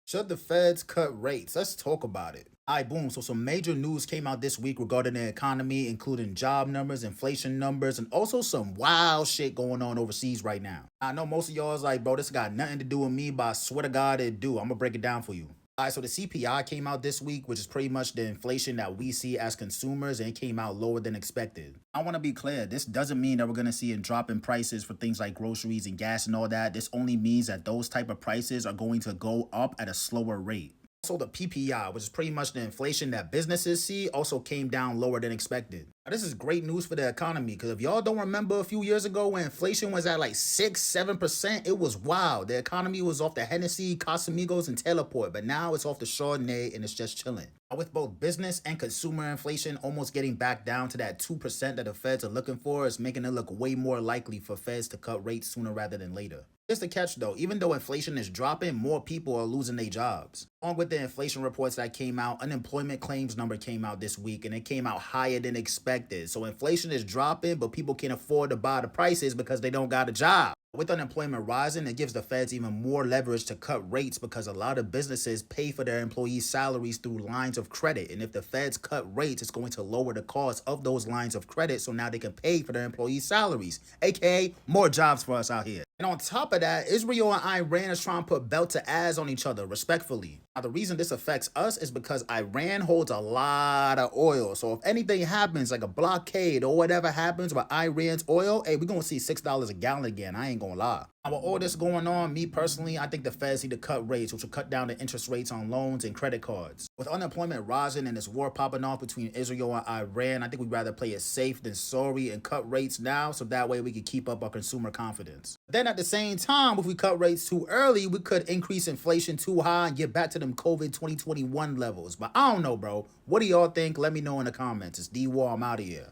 Should the feds cut rates? Let's talk about it. All right, boom. So some major news came out this week regarding the economy, including job numbers, inflation numbers, and also some wild shit going on overseas right now. I know most of y'all is like, bro, this got nothing to do with me, but I swear to God it do. I'm gonna break it down for you. All right, so the CPI came out this week, which is pretty much the inflation that we see as consumers, and it came out lower than expected. I want to be clear, this doesn't mean that we're going to see a drop in prices for things like groceries and gas and all that. This only means that those type of prices are going to go up at a slower rate. Also, the PPI, which is pretty much the inflation that businesses see, also came down lower than expected. Now, this is great news for the economy because if y'all don't remember a few years ago when inflation was at like 6, 7%, it was wild. The economy was off the Hennessy, Casamigos, and Teleport, but now it's off the Chardonnay and it's just chilling. Now, with both business and consumer inflation almost getting back down to that 2% that the feds are looking for, it's making it look way more likely for feds to cut rates sooner rather than later. Here's the catch though, even though inflation is dropping, more people are losing their jobs. Along with the inflation reports that came out, unemployment claims number came out this week and it came out higher than expected. So inflation is dropping, but people can't afford to buy the prices because they don't got a job. With unemployment rising, it gives the feds even more leverage to cut rates because a lot of businesses pay for their employees' salaries through lines of credit. And if the feds cut rates, it's going to lower the cost of those lines of credit so now they can pay for their employees' salaries, aka more jobs for us out here. And on top of that, Israel and Iran is trying to put belt to ass on each other, respectfully. Now, the reason this affects us is because Iran holds a lot of oil. So if anything happens, like a blockade or whatever happens with Iran's oil, hey, we're going to see $6 a gallon again. I ain't going to lie. Now, with all this going on, me personally, I think the feds need to cut rates, which will cut down the interest rates on loans and credit cards. With unemployment rising and this war popping off between Israel and Iran, I think we'd rather play it safe than sorry and cut rates now so that way we can keep up our consumer confidence. Then at the same time, if we cut rates too early, we could increase inflation too high and get back to them COVID 2021 levels. But I don't know, bro. What do y'all think? Let me know in the comments. It's D War. I'm out of here.